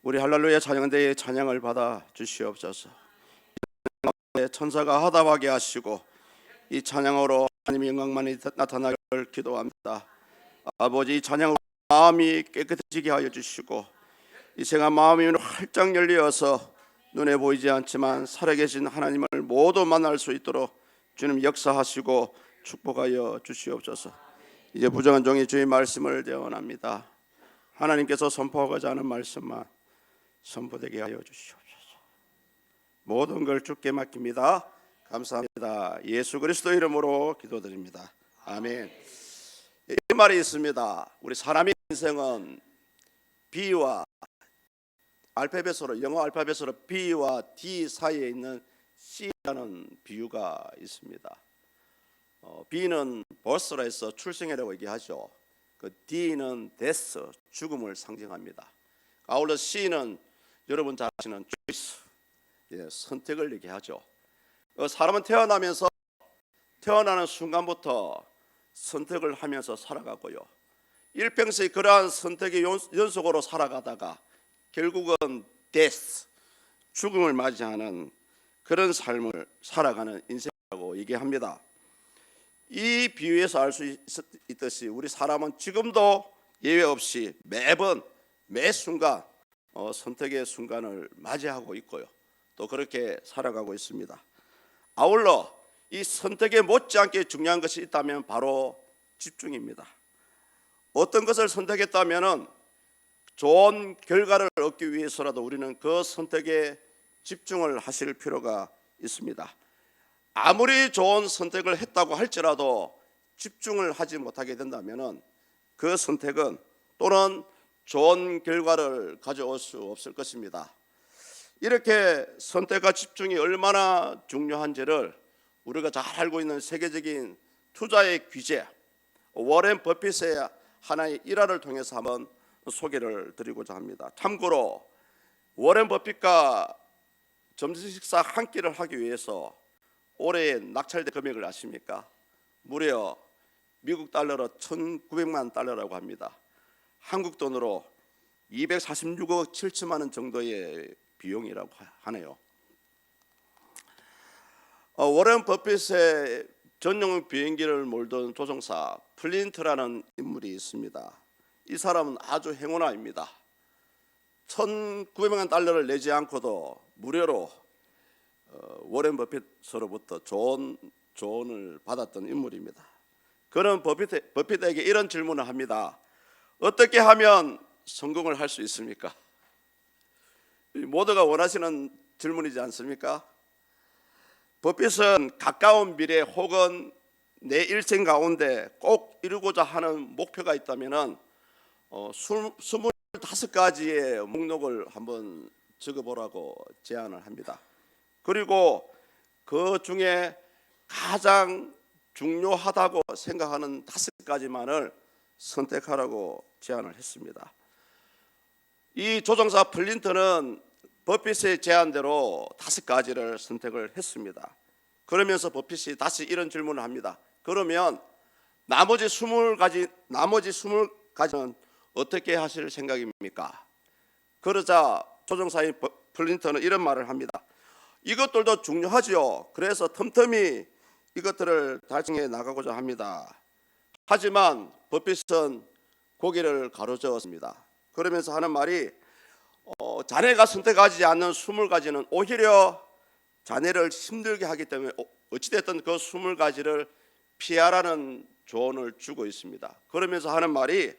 우리 할렐루야 찬양대의 찬양을 받아 주시옵소서. 천사가 화답하게 하시고 이 찬양으로 하나님의 영광만이 나타나기를 기도합니다. 아버지, 이 찬양으로 마음이 깨끗해지게 하여 주시고 이 생한 마음이 활짝 열려서 눈에 보이지 않지만 살아계신 하나님을 모두 만날 수 있도록 주님 역사하시고 축복하여 주시옵소서. 이제 부정한 종이 주의 말씀을 대원합니다. 하나님께서 선포하고자 하는 말씀만 선포되게 하여 주시옵소서. 모든 걸 주께 맡깁니다. 감사합니다. 예수 그리스도 이름으로 기도드립니다. 아멘. 이 말이 있습니다. 우리 사람의 인생은 B와 알파벳으로, 영어 알파벳으로 B와 D 사이에 있는 C라는 비유가 있습니다. B는 birth라 해서 출생이라고 얘기하죠. 그 D는 death, 죽음을 상징합니다. 아울러 C는 여러분 잘 아시는 choice, 선택을 얘기하죠. 사람은 태어나는 순간부터 선택을 하면서 살아가고요. 일평생 그러한 선택의 연속으로 살아가다가 결국은 death, 죽음을 맞이하는 그런 삶을 살아가는 인생이라고 얘기합니다. 이 비유에서 알 수 있듯이 우리 사람은 지금도 예외 없이 매번 매 순간 선택의 순간을 맞이하고 있고요. 또 그렇게 살아가고 있습니다. 아울러 이 선택에 못지않게 중요한 것이 있다면 바로 집중입니다. 어떤 것을 선택했다면 좋은 결과를 얻기 위해서라도 우리는 그 선택에 집중을 하실 필요가 있습니다. 아무리 좋은 선택을 했다고 할지라도 집중을 하지 못하게 된다면 그 선택은 또는 좋은 결과를 가져올 수 없을 것입니다. 이렇게 선택과 집중이 얼마나 중요한지를 우리가 잘 알고 있는 세계적인 투자의 귀재 워렌 버핏의 하나의 일화를 통해서 한번 소개를 드리고자 합니다. 참고로 워렌 버핏과 점심 식사 한 끼를 하기 위해서 올해 낙찰된 금액을 아십니까? 무려 미국 달러로 1,900만 달러라고 합니다. 한국 돈으로 246억 7천만 원 정도의 비용이라고 하네요. 워렌 버핏의 전용 비행기를 몰던 조종사 플린트라는 인물이 있습니다. 이 사람은 아주 행운아입니다. 1,900만 달러를 내지 않고도 무료로 워렌 버핏으로부터 좋은 조언을 받았던 인물입니다. 그는 버핏에게 이런 질문을 합니다. 어떻게 하면 성공을 할 수 있습니까? 모두가 원하시는 질문이지 않습니까? 버핏은 가까운 미래 혹은 내 일생 가운데 꼭 이루고자 하는 목표가 있다면 25가지의 목록을 한번 적어보라고 제안을 합니다. 그리고 그 중에 가장 중요하다고 생각하는 5가지만을 선택하라고 제안을 했습니다. 이 조종사 플린트는 버핏의 제안대로 5가지를 선택을 했습니다. 그러면서 버핏이 다시 이런 질문을 합니다. 그러면 나머지 20가지는 어떻게 하실 생각입니까? 그러자 조종사인 플린트는 이런 말을 합니다. 이것들도 중요하지요. 그래서 틈틈이 이것들을 달성해 나가고자 합니다. 하지만 버핏은 고개를 가로저었습니다. 그러면서 하는 말이 자네가 선택하지 않는 20가지는 오히려 자네를 힘들게 하기 때문에 어찌됐든 그 20가지를 피하라는 조언을 주고 있습니다. 그러면서 하는 말이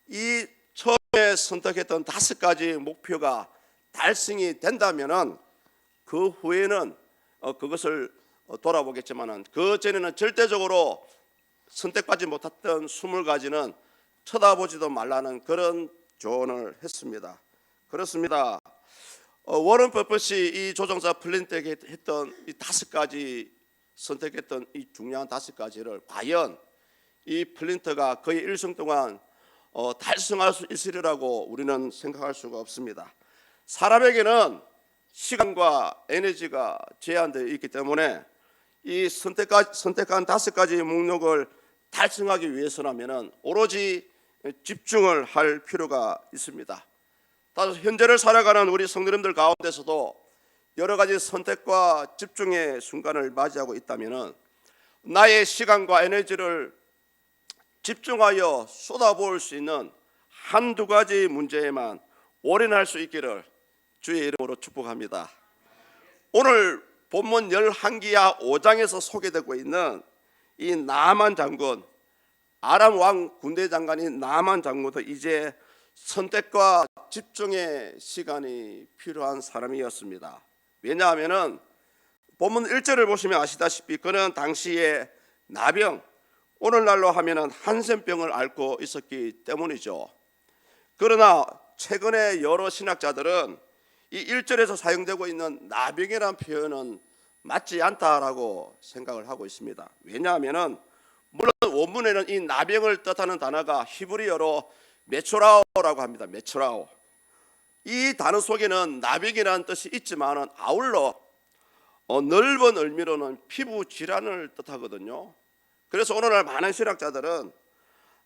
이 처음에 선택했던 5가지 목표가 달성이 된다면은 그 후에는 그것을 돌아보겠지만은 그 전에는 절대적으로 선택받지 못했던 20가지는 쳐다보지도 말라는 그런 조언을 했습니다. 그렇습니다. 워런 버핏이 이 조종사 플린트에게 했던 이 5가지 선택했던 이 중요한 5가지를 과연 이 플린트가 그의 일생 동안 달성할 수 있으리라고 우리는 생각할 수가 없습니다. 사람에게는 시간과 에너지가 제한되어 있기 때문에 이 선택한 5가지 목록을 달성하기 위해서라면 오로지 집중을 할 필요가 있습니다. 따라서 현재를 살아가는 우리 성도님들 가운데서도 여러 가지 선택과 집중의 순간을 맞이하고 있다면 나의 시간과 에너지를 집중하여 쏟아부을 수 있는 한두 가지 문제에만 올인할 수 있기를 주의 이름으로 축복합니다. 오늘 본문 11기야 5장에서 소개되고 있는 이 나만 장군, 아람 왕 군대 장관인 나만 장군도 이제 선택과 집중의 시간이 필요한 사람이었습니다. 왜냐하면 본문 1절을 보시면 아시다시피 그는 당시에 나병, 오늘날로 하면 한센병을 앓고 있었기 때문이죠. 그러나 최근에 여러 신학자들은 이 1절에서 사용되고 있는 나병이라는 표현은 맞지 않다라고 생각을 하고 있습니다. 왜냐하면 물론 원문에는 이 나병을 뜻하는 단어가 히브리어로 메초라오라고 합니다. 메초라오. 이 단어 속에는 나병이라는 뜻이 있지만 아울러 넓은 의미로는 피부 질환을 뜻하거든요. 그래서 오늘날 많은 신학자들은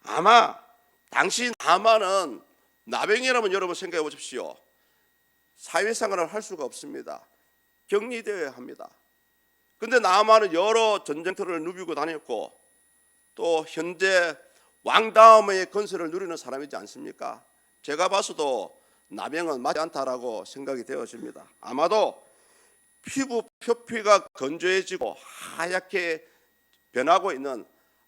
아마 당시 나만은 나병이라면 여러분 생각해 보십시오. 사회생활을 할 수가 없습니다. 격리되어야 합니다. 근데 나만은 여러 전쟁터를 누비고 다녔고 또 현재 왕다움의 건설을 누리는 사람이지 않습니까? 제가 봐서도 나병은 맞지 않다라고 생각이 되어집니다. 아마도 피부 표피가 건조해지고 하얗게 변하고 있는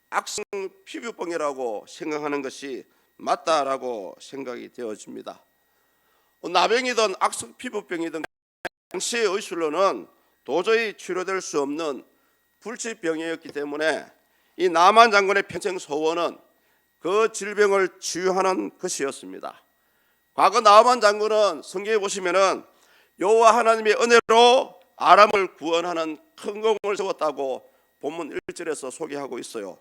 악성 피부병이라고 생각하는 것이 맞다라고 생각이 되어집니다. 나병이든 악성 피부병이든 당시의 의술로는 도저히 치료될 수 없는 불치병이었기 때문에 이 나만 장군의 평생 소원은 그 질병을 치유하는 것이었습니다. 과거 나만 장군은 성경에 보시면은 여호와 하나님의 은혜로 아람을 구원하는 큰 공을 세웠다고 본문 1절에서 소개하고 있어요.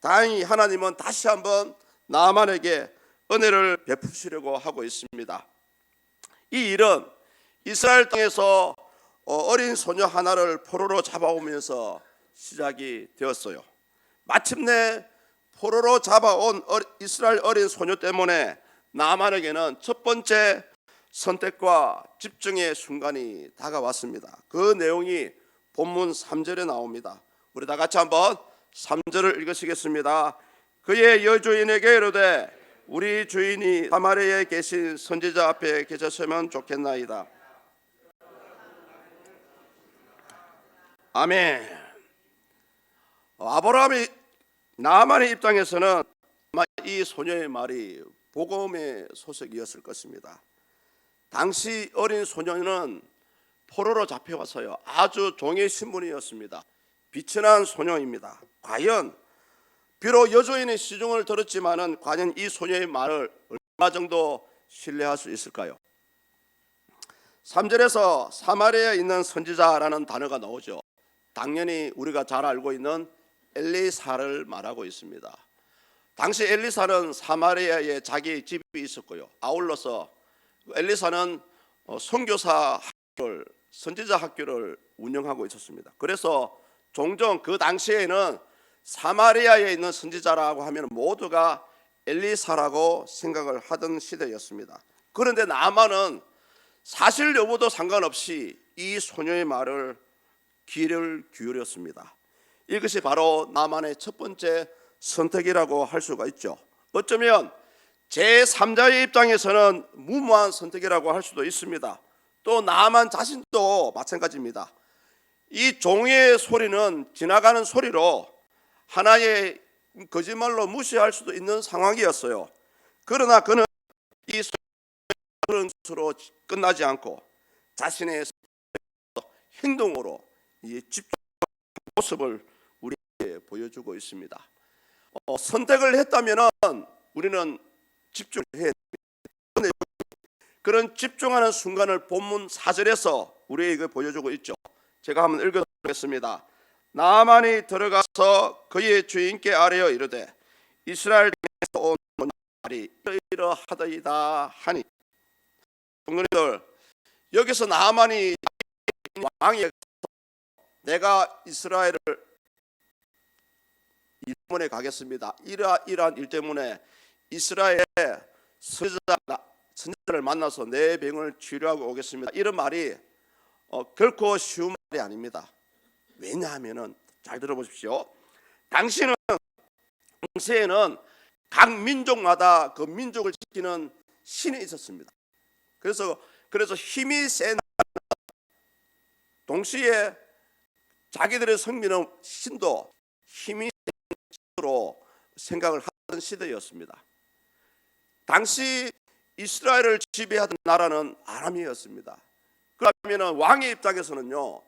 다행히 하나님은 다시 한번 나만에게 은혜를 베푸시려고 하고 있습니다. 이 일은 이스라엘 땅에서 어린 소녀 하나를 포로로 잡아오면서 시작이 되었어요. 마침내 포로로 잡아온 이스라엘 어린 소녀 때문에 나만에게는 첫 번째 선택과 집중의 순간이 다가왔습니다. 그 내용이 본문 3절에 나옵니다. 우리 다 같이 한번 3절을 읽으시겠습니다. 그의 여주인에게 이르되 우리 주인이 사마리아에 계신 선지자 앞에 계셨으면 좋겠나이다. 아멘. 아브라함이 나만의 입장에서는 아마 이 소녀의 말이 복음의 소식이었을 것입니다. 당시 어린 소녀는 포로로 잡혀와서요 아주 종의 신분이었습니다. 비천한 소녀입니다. 과연 비록 여주인의 시중을 들었지만은 과연 이 소녀의 말을 얼마 정도 신뢰할 수 있을까요? 3절에서 사마리아에 있는 선지자라는 단어가 나오죠. 당연히 우리가 잘 알고 있는 엘리사를 말하고 있습니다. 당시 엘리사는 사마리아에 자기 집이 있었고요. 아울러서 엘리사는 선교사 학교를, 선지자 학교를 운영하고 있었습니다. 그래서 종종 그 당시에는 사마리아에 있는 선지자라고 하면 모두가 엘리사라고 생각을 하던 시대였습니다. 그런데 나만은 사실 여부도 상관없이 이 소녀의 말을 귀를 기울였습니다. 이것이 바로 나만의 첫 번째 선택이라고 할 수가 있죠. 어쩌면 제3자의 입장에서는 무모한 선택이라고 할 수도 있습니다. 또 나만 자신도 마찬가지입니다. 이 종의 소리는 지나가는 소리로 하나의 거짓말로 무시할 수도 있는 상황이었어요. 그러나 그는 이 그런 것으로 끝나지 않고 자신의 행동으로 집중하는 모습을 우리에게 보여주고 있습니다. 선택을 했다면 우리는 집중을 해야 됩니다. 그런 집중하는 순간을 본문 4절에서 우리에게 보여주고 있죠. 제가 한번 읽어보겠습니다. 나만이 들어가서 그의 주인께 아뢰어 이르되 이스라엘 땅에서 온 말이 이러하더이다 하니. 성도님들, 여기서 나만이 왕이 내가 이스라엘을 일 때문에 가겠습니다. 이러한 일 때문에 이스라엘의 선지자 선지자를 만나서 내 병을 치료하고 오겠습니다. 이런 말이 결코 쉬운 말이 아닙니다. 왜냐하면은 잘 들어보십시오. 당시에는 각 민족마다 그 민족을 지키는 신이 있었습니다. 그래서 힘이 센 동시에 자기들의 섬기는 신도 힘이 센 신으로 생각을 하던 시대였습니다. 당시 이스라엘을 지배하던 나라는 아람이었습니다. 그러면 왕의 입장에서는요,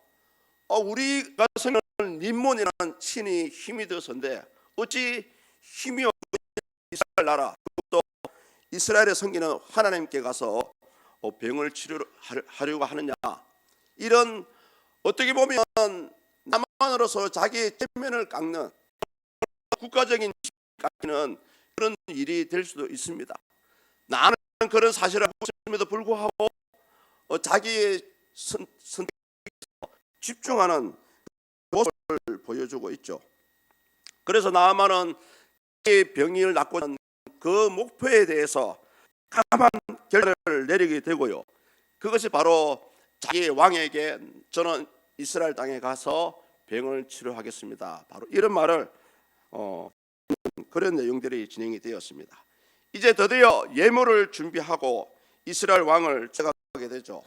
우리가 섬기는 림몬이라는 신이 힘이 되었는데 어찌 힘이 없는 이스라엘 나라, 또 이스라엘에 섬기는 하나님께 가서 병을 치료하려고 하느냐, 이런 어떻게 보면 남한으로서 자기의 체면을 깎는 국가적인 깎이는 그런 일이 될 수도 있습니다. 나는 그런 사실을 알고 있음에도 불구하고 자기의 선택에 집중하는 모습을 보여주고 있죠. 그래서 나아만은 병을 낫고 그 목표에 대해서 까만 결단을 내리게 되고요. 그것이 바로 자기 왕에게 저는 이스라엘 땅에 가서 병을 치료하겠습니다. 바로 이런 말을 그런 내용들이 진행이 되었습니다. 이제 드디어 예물을 준비하고 이스라엘 왕을 찾아가게 되죠.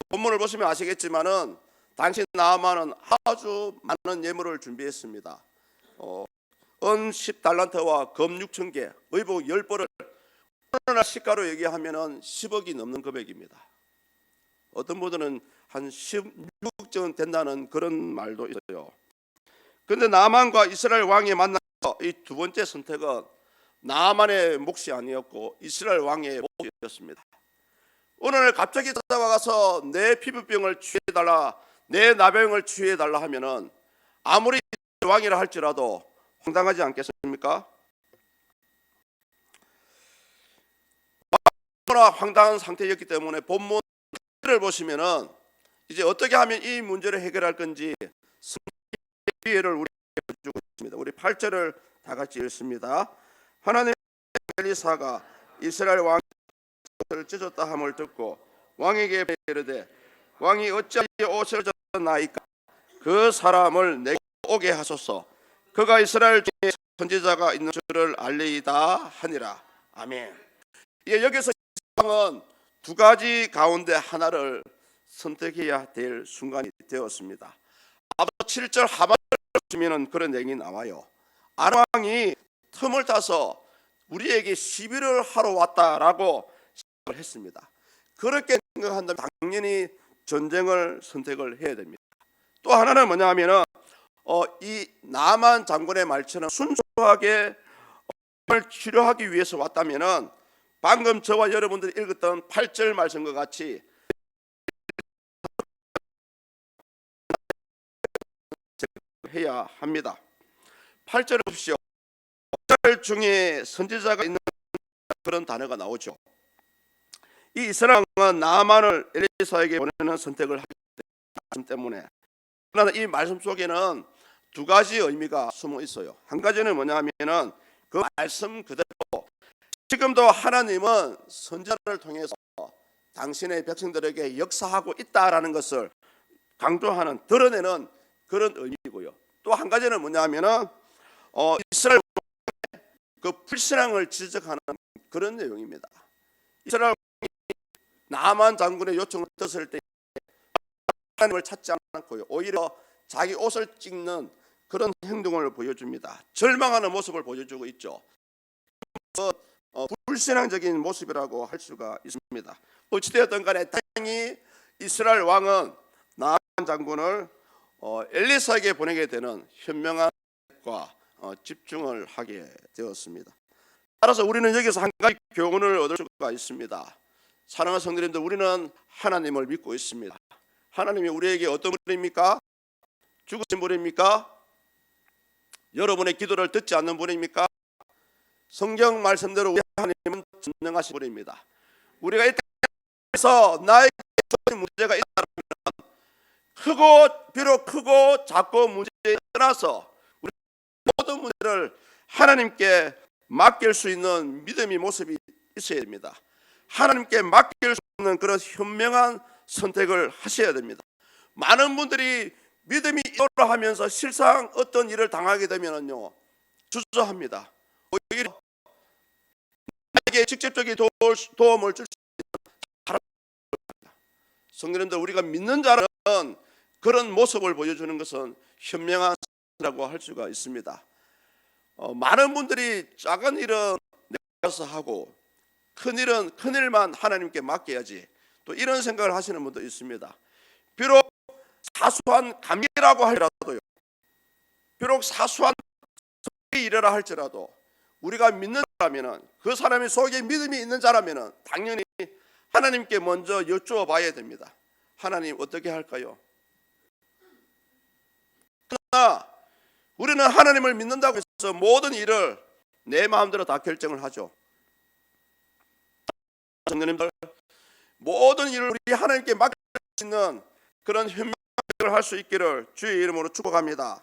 본문을 보시면 아시겠지만은 당시 나아만은 아주 많은 예물을 준비했습니다. 은 10달란트와 검 6,000개, 의복 10벌을 오늘날 시가로 얘기하면은 10억이 넘는 금액입니다. 어떤 분들은 한 16억 전 된다는 그런 말도 있어요. 그런데 나아만과 이스라엘 왕이 만나서 이 두 번째 선택은 나아만의 몫이 아니었고 이스라엘 왕의 몫이었습니다. 오늘 갑자기 찾아와서 내 피부병을 치유해달라, 내 나병을 치유해달라 하면은 아무리 왕이라 할지라도 황당하지 않겠습니까? 너무나 황당한 상태였기 때문에 본문을 보시면은 이제 어떻게 하면 이 문제를 해결할 건지 기회를 우리에게 주고 있습니다. 우리 8절을 다 같이 읽습니다. 하나님 엘리사가 이스라엘 왕을 찢었다 함을 듣고 왕에게 이르되 왕이 어찌하여 옷을 찢었나이까? 그 사람을 내게 오게 하소서. 그가 이스라엘 중에 선지자가 있는 줄을 알리이다 하니라. 아멘. 여기서 왕은 두 가지 가운데 하나를 선택해야 될 순간이 되었습니다. 앞서 7절 하반절을 보시면 그런 내용이 나와요. 아람 왕이 틈을 타서 우리에게 시비를 하러 왔다라고 생각을 했습니다. 그렇게 생각한다면 당연히 전쟁을 선택을 해야 됩니다. 또 하나는 뭐냐 하면은 이 나만 장군의 말처럼 순수하게 치료하기 위해서 왔다면은 방금 저와 여러분들이 읽었던 8절 말씀과 같이 해야 합니다. 8절을 보십시오. 이스라엘 중에 선지자가 있는 그런 단어가 나오죠. 이 이스라엘 왕은 나아만을 엘리사에게 보내는 선택을 하기 때문에, 그러나 이 말씀 속에는 두 가지 의미가 숨어 있어요. 한 가지는 뭐냐 하면은 그 말씀 그대로 지금도 하나님은 선지자를 통해서 당신의 백성들에게 역사하고 있다라는 것을 강조하는, 드러내는 그런 의미고요. 또 한 가지는 뭐냐 하면은 이스라엘 그 불신앙을 지적하는 그런 내용입니다. 이스라엘 나아만 장군의 요청을 들었을 때 하나님을 찾지 않고요, 오히려 자기 옷을 찢는 그런 행동을 보여줍니다. 절망하는 모습을 보여주고 있죠. 불신앙적인 모습이라고 할 수가 있습니다. 어찌되었든 간에 다행히 이스라엘 왕은 나아만 장군을 엘리사에게 보내게 되는 현명한 과 집중을 하게 되었습니다. 따라서 우리는 여기서 한 가지 교훈을 얻을 수가 있습니다. 사랑하는 성도님들, 우리는 하나님을 믿고 있습니다. 하나님이 우리에게 어떤 분입니까? 죽으신 분입니까? 여러분의 기도를 듣지 않는 분입니까? 성경 말씀대로 우리 하나님은 전능하신 분입니다. 우리가 이 땅에서 나에게 문제가 있다면 비록 크고 작고 문제에 떠나서 우리 모든 문제를 하나님께 맡길 수 있는 믿음의 모습이 있어야 됩니다. 하나님께 맡길 수 없는 그런 현명한 선택을 하셔야 됩니다. 많은 분들이 믿음이 있노라 하면서 실상 어떤 일을 당하게 되면요 주저합니다. 오히려 나에게 직접적인 도움을 줄 수 있는 성도님들, 우리가 믿는 자는 그런 모습을 보여주는 것은 현명한 선택이라고 할 수가 있습니다. 많은 분들이 작은 일은 내가 하고 큰 일만 하나님께 맡겨야지, 또 이런 생각을 하시는 분도 있습니다. 비록 사소한 감기라고 할지라도요, 비록 사소한 일이라 할지라도 우리가 믿는 자라면은, 그 사람의 속에 믿음이 있는 자라면은 당연히 하나님께 먼저 여쭈어 봐야 됩니다. 하나님 어떻게 할까요? 그러나 우리는 하나님을 믿는다고 해서 모든 일을 내 마음대로 다 결정을 하죠. 성도님들, 모든 일을 우리 하나님께 맡길 수 있는 그런 현명한 선택을 할 수 있기를 주의 이름으로 축복합니다.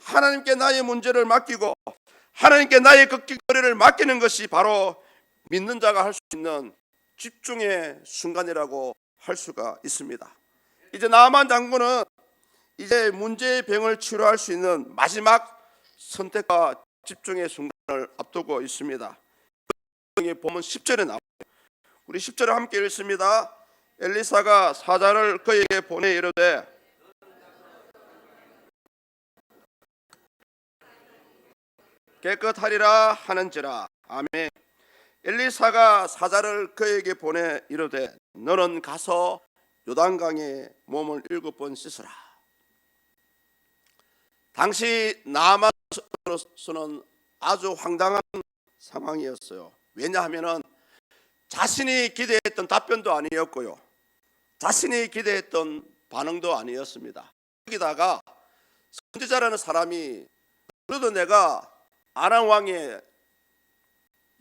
하나님께 나의 문제를 맡기고 하나님께 나의 걱정거리를 맡기는 것이 바로 믿는 자가 할 수 있는 집중의 순간이라고 할 수가 있습니다. 이제 나만 장군은 이제 문제의 병을 치료할 수 있는 마지막 선택과 집중의 순간을 앞두고 있습니다. 보면 10절에 나와요. 우리 10절을 함께 읽습니다. 엘리사가 사자를 그에게 보내 이르되 깨끗하리라 하는지라. 아멘. 엘리사가 사자를 그에게 보내 이르되 너는 가서 요단강에 몸을 7번 씻으라. 당시 나아만으로서는 아주 황당한 상황이었어요. 왜냐하면 자신이 기대했던 답변도 아니었고요, 자신이 기대했던 반응도 아니었습니다. 여기다가 선지자라는 사람이 그래도 내가 아람 왕의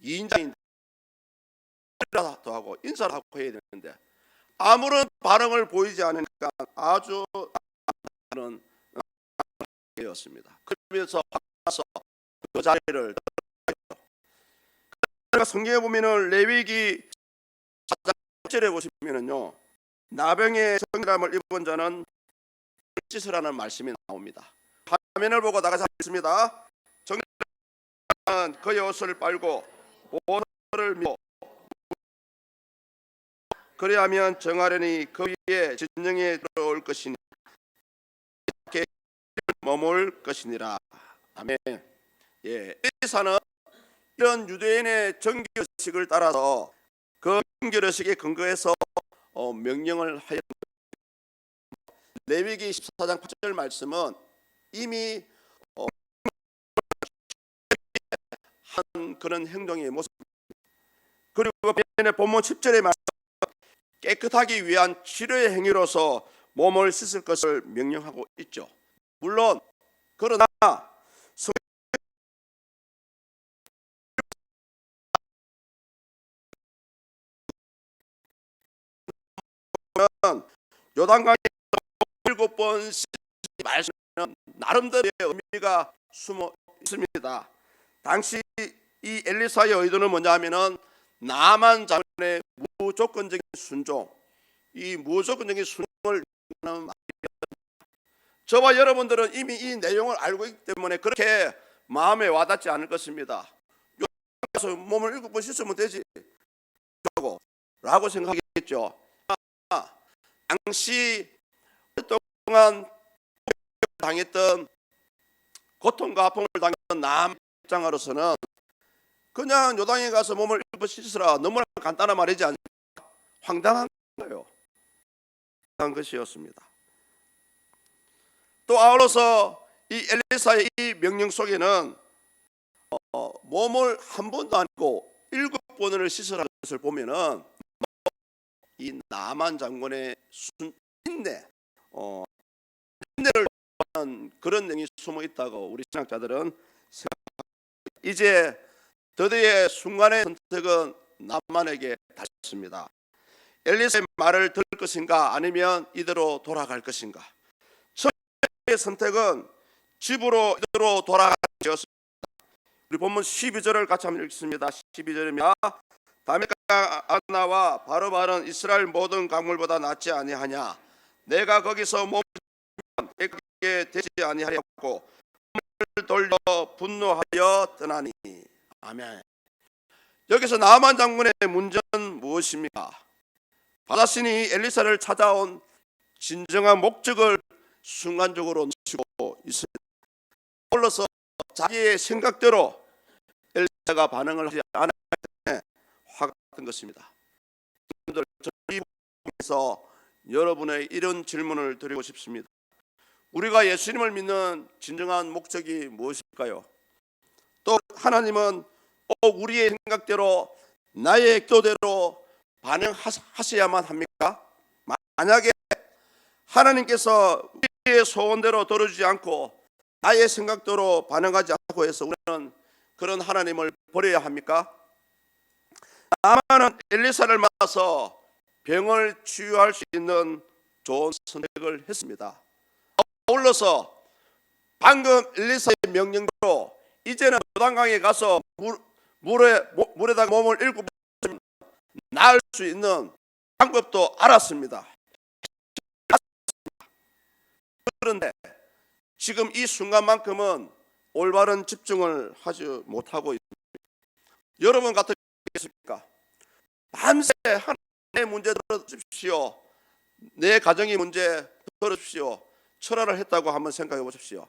2인자인데 하고 인사를 하고 해야 되는데 아무런 반응을 보이지 않으니까 아주 다른 였습니다. 그러면서 그 자리를 성경에 보면은 레위기 4장에 보시면은요, 나병의 성이람을 입은 자는 씻으라는 말씀이 나옵니다. 화면을 보고 나가서 읽습니다. 정리는 그의 옷을 빨고 보혈을 믿고 그리하면 정하려니 그 위에 진정에 들어올 것이니 머물 것이니라. 아멘. 예, 엘리사는 이런 유대인의 정규의식을 따라서 그 정규의식에 근거해서 명령을 하였습니다. 레위기 14장 8절 말씀은 이미 한 그런 행동의 모습, 그리고 본문 10절의 말씀 깨끗하기 위한 치료의 행위로서 몸을 씻을 것을 명령하고 있죠. 물론 그러나 요단강에 7번 씻는 말씀은 나름대로의 의미가 숨어 있습니다. 당시 이 엘리사의 의도는 뭐냐면은 나만 장군의 무조건적인 순종, 이 무조건적인 순종을 하는 저와 여러분들은 이미 이 내용을 알고 있기 때문에 그렇게 마음에 와닿지 않을 것입니다. 요단강에서 몸을 7번 씻으면 되지 라고 생각했겠죠. 당시 오랫동안 당했던 고통과 아픔을 당했던 남 입장으로서는 그냥 요단에 가서 몸을 7번 씻으라, 너무나 간단한 말이지 않습니까? 황당한 거예요. 황당한 것이었습니다. 또 아울러서 이 엘리사의 이 명령 속에는 몸을 한 번도 아니고 7번을 씻으라는 것을 보면은 이 나만 장군의 인내를 하는 그런 내용이 숨어 있다고 우리 신학자들은 생각합니다. 이제 드디어 순간의 선택은 나만에게 달렸습니다. 엘리사의 말을 들을 것인가 아니면 이대로 돌아갈 것인가. 첫째 선택은 집으로 이대로 돌아가는 것이었습니다. 우리 본문 12절을 같이 한번 읽습니다. 12절입니다. 다메섹과 아나와 바로바는 이스라엘 모든 강물보다 낫지 아니하냐. 내가 거기서 몸을 깨끗하게 되지 아니하였고 몸을 돌려 분노하여 떠나니. 아멘. 여기서 나만 장군의 문제는 무엇입니까? 바다신이 엘리사를 찾아온 진정한 목적을 순간적으로 놓치고 있습니다. 올라서 자기의 생각대로 엘리사가 반응을 하지 않았기 때문에 화가 났던 것입니다. 여러분들, 이 부분에서 여러분의 이런 질문을 드리고 싶습니다. 우리가 예수님을 믿는 진정한 목적이 무엇일까요? 또 하나님은 우리의 생각대로 나의 기도대로 반응하셔야만 합니까? 만약에 하나님께서 우리의 소원대로 들어주지 않고 나의 생각대로 반응하지 않고 해서 우리는 그런 하나님을 버려야 합니까? 나만은 엘리사를 만나서 병을 치유할 수 있는 좋은 선택을 했습니다. 아울러서 방금 엘리사의 명령대로 이제는 요단강에 가서 물에다가 몸을 7번 나을 수 있는 방법도 알았습니다. 그런데 지금 이 순간만큼은 올바른 집중을 하지 못하고 있습니다. 여러분 같으시겠습니까? 밤새 하나님의 문제 들어주십시오. 내 가정의 문제 들어주십시오. 철화를 했다고 한번 생각해 보십시오.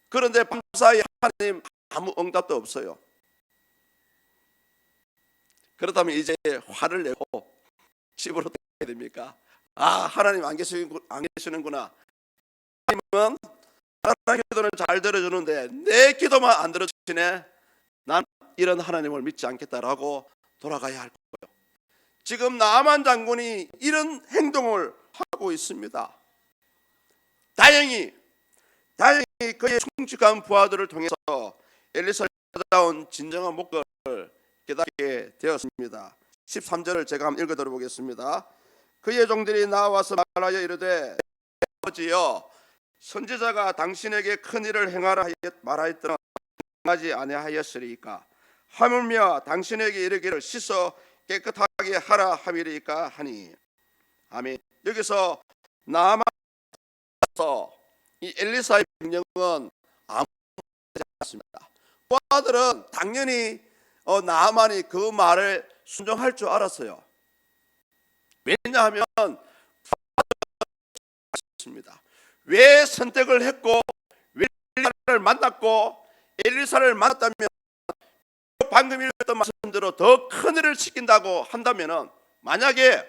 그런데 밤사이 하나님 아무 응답도 없어요. 그렇다면 이제 화를 내고 집으로 가야 됩니까? 하나님 안 계시는구나. 하나님은 하나님의 기도는 잘 들어주는데 내 기도만 안 들어주시네. 난 이런 하나님을 믿지 않겠다라고 돌아가야 할 거예요. 지금 나만 장군이 이런 행동을 하고 있습니다. 다행히 그의 충직한 부하들을 통해서 엘리사를 찾아온 진정한 목적을 깨닫게 되었습니다. 13절을 제가 한번 읽어 들어보겠습니다. 그의 종들이 나와서 말하여 이르되 아버지여 선지자가 당신에게 큰 일을 행하라 말하였더니 행하지 아니하였으리이까 하물며 당신에게 이르기를 씻어 깨끗하게 하라 함이리이까 하니. 아멘. 여기서 나아만서 이 엘리사의 명령은 아무 되지 않습니다. 부하들은 당연히 나아만이 그 말에 순종할 줄 알았어요. 왜냐하면 왜 선택을 했고 왜 엘리사를 만났고 엘리사를 만났다면 방금 읽었던 말씀대로 더 큰 일을 시킨다고 한다면 만약에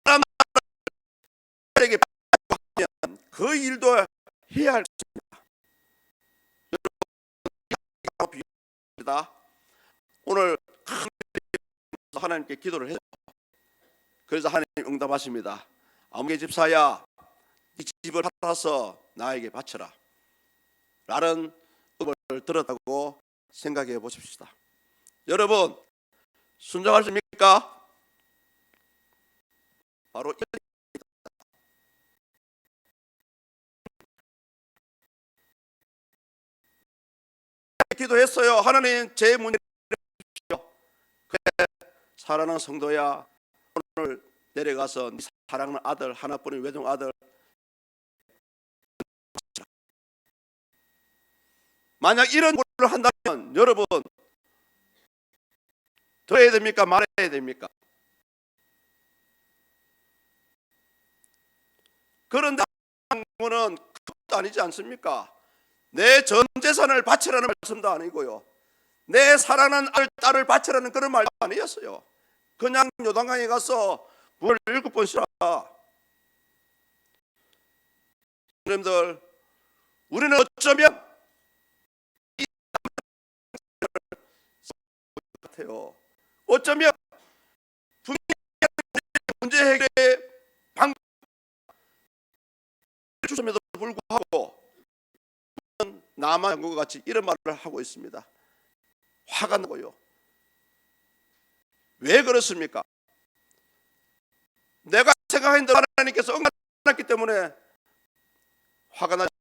사람에게 하면 그 일도 해야 할 것입니다. 오늘 하나님께 기도를 해요. 그래서 하나님 응답하십니다. 아무개 집사야 이 집을 팔아서 나에게 바쳐라 라는 음을 들었다고 생각해 보십시다. 여러분 순종하십니까? 바로 기도했어요. 하나님 제 문제를 주십시오. 그래 사랑하는 성도야 오늘 내려가서 네 사랑하는 아들 하나뿐인 외동 아들 만약 이런 걸 한다면 여러분 들어야 됩니까? 말해야 됩니까? 그런데 그거는 그것도 아니지 않습니까? 내 전 재산을 바치라는 말씀도 아니고요. 내 사랑하는 아들, 딸을 바치라는 그런 말도 아니었어요. 그냥 요단강에 가서 물을 7번 씻어라. 여러분들 우리는 어쩌면 이 같아요. 어쩌면 문제 해결의 방법을 주심에도 불구하고 나만 장군과 같이 이런 말을 하고 있습니다. 화가 나고요. 왜 그렇습니까? 내가 생각한 대로 하나님께서 응답했기 때문에 화가 나지